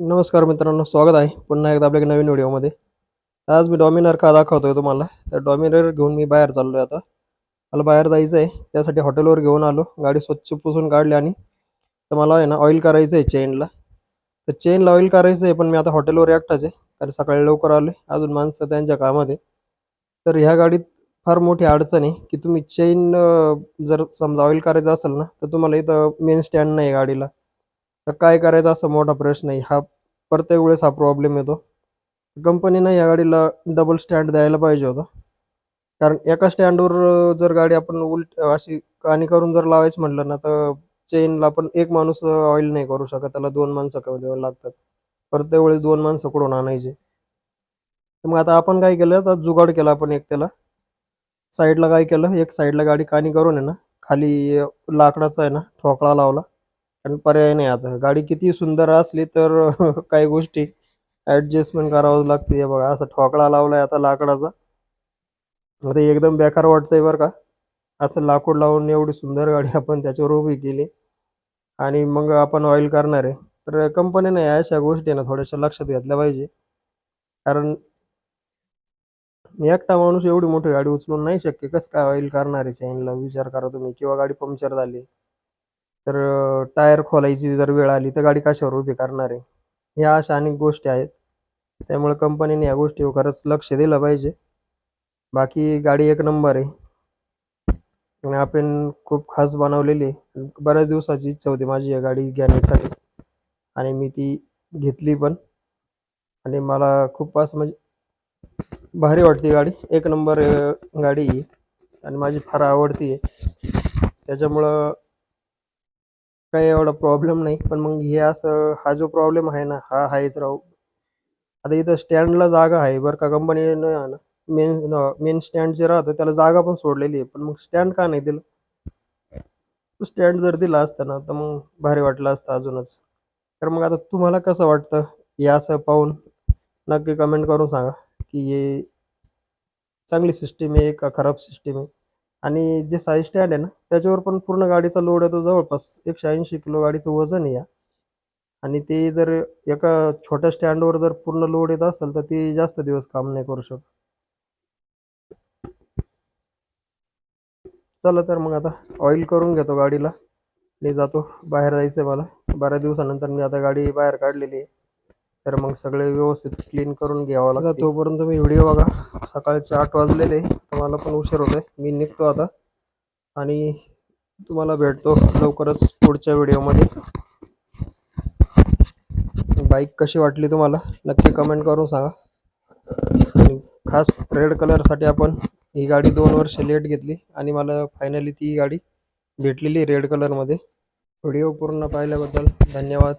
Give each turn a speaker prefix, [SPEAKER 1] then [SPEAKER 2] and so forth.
[SPEAKER 1] नमस्कार मित्रांनो, स्वागत आहे पुन्हा एकदा आपल्या नवीन व्हिडिओमध्ये. आज मी डॉमिनर का दाखवतोय तुम्हाला. तर डॉमिनर घेऊन मी बाहेर चाललोय आता. मला बाहेर जायचं आहे. त्यासाठी हॉटेलवर घेऊन आलो. गाडी स्वच्छ पुसून काढली आणि तर मला आहे ना ऑइल करायचं आहे चेनला. तर चेनला ऑइल करायचं आहे, पण मी आता हॉटेलवर एकटाच आहे. कारण सकाळी लवकर आलोय. अजून माणसं त्यांच्या कामात आहे. तर ह्या गाडीत फार मोठी अडचण आहे, की तुम्ही चेन जर समजा ऑइल करायचं असेल ना, तर तुम्हाला इथं मेन स्टँड नाही गाडीला. तर काय करायचं असा मोठा प्रश्न आहे. प्रत्येक वेळेस हा प्रॉब्लेम येतो. कंपनीनं या गाडीला डबल स्टँड द्यायला पाहिजे होतं. कारण एका स्टँडवर जर गाडी आपण अशी काणी करून जर लावायचं म्हटलं ना, तर चेनला पण एक माणूस ऑइल नाही करू शकत. त्याला 2 माणसं द्यावी लागतात. प्रत्येक वेळेस 2 माणसं कुठून आणायचे? तर मग आता आपण काय केलं, तर जुगाड केला आपण एक त्याला. साईडला काय केलं, एक साईडला गाडी काणी करून आहे ना, खाली लाकडाचा आहे ना ठोकळा लावला. आणि पर्याय नाही आता. गाडी किती सुंदर असली तर काही गोष्टी ॲडजस्टमेंट करावं लागते. हे बघा, असा ठोकळा लावलाय आता लाकडाचा. आता एकदम बेकार वाटतंय बरं का. असं लाकूड लावून एवढी सुंदर गाडी आपण त्याच्यावर उभी केली आणि मग आपण ऑइल करणार आहे. तर कंपनीने या अशा गोष्टी ना थोड्याशा लक्षात घेतल्या पाहिजे. कारण एकटा माणूस एवढी मोठी गाडी उचलून नाही शक्य. कसं काय ऑइल करणार आहे चैनला विचार करा तुम्ही. किंवा गाडी पंक्चर झाली तर टायर खोलायची जर वेळ आली तर गाडी कशावर उभी करणार आहे. ह्या अशा अनेक गोष्टी आहेत. त्यामुळे कंपनीने या गोष्टीवर खरंच लक्ष दिलं पाहिजे. बाकी गाडी एक नंबर आहे आणि आपण खूप खास बनवलेली आहे. बऱ्याच दिवसाची इच्छा होती माझी ही गाडी घेण्यासाठी आणि मी ती घेतली पण. आणि मला खूप असं म्हणजे भारी वाटते गाडी. एक नंबर गाडी आहे आणि माझी फार आवडती आहे. त्याच्यामुळं काही एवढा प्रॉब्लेम नाही. पण मग हे असं हा जो प्रॉब्लेम आहे ना, हा आहेच राव. आता इथं स्टँडला जागा आहे बरं का. कंपनीनं आहे ना मेन स्टँड जे राहतं त्याला जागा पण सोडलेली आहे. पण मग स्टँड का नाही दिलं? स्टँड जर दिला असता ना, तर मग भारी वाटलं असतं अजूनच. तर मग आता तुम्हाला कसं वाटतं? हे असं पाहून नक्की कमेंट करून सांगा, की हे चांगली सिस्टम आहे का खराब सिस्टम आहे? आणि जे साइड स्टँड आहे ना, त्याच्यावर पण पूर्ण गाडीचा लोड येतो. जवळपास 180 किलो गाडीचं वजन आहे या. आणि ते जर एका छोट्या स्टँडवर जर पूर्ण लोड येत असेल, तर ती जास्त दिवस काम नाही करू शकत. चला तर मग आता ऑइल करून घेतो गाडीला. मी जातो. बाहेर जायचं आहे मला. बऱ्याच दिवसानंतर मी आता गाडी बाहेर काढलेली आहे. तर मग सगळे व्यवस्थित क्लीन करून घ्यावं लागतं. तोपर्यंत तुम्ही व्हिडिओ बघा. सकाळचे 8 वाजलेले. तर मला पण उशीर होतोय. मी निघतो आता आणि तुम्हाला भेटतो लवकरच पुढच्या व्हिडिओमध्ये. बाईक कशी वाटली तुम्हाला नक्की कमेंट करून सांगा. आणि खास रेड कलरसाठी आपण ही गाडी 2 वर्ष लेट घेतली आणि मला फायनली ती गाडी भेटलेली रेड कलरमध्ये. व्हिडिओ पूर्ण पाहिल्याबद्दल धन्यवाद.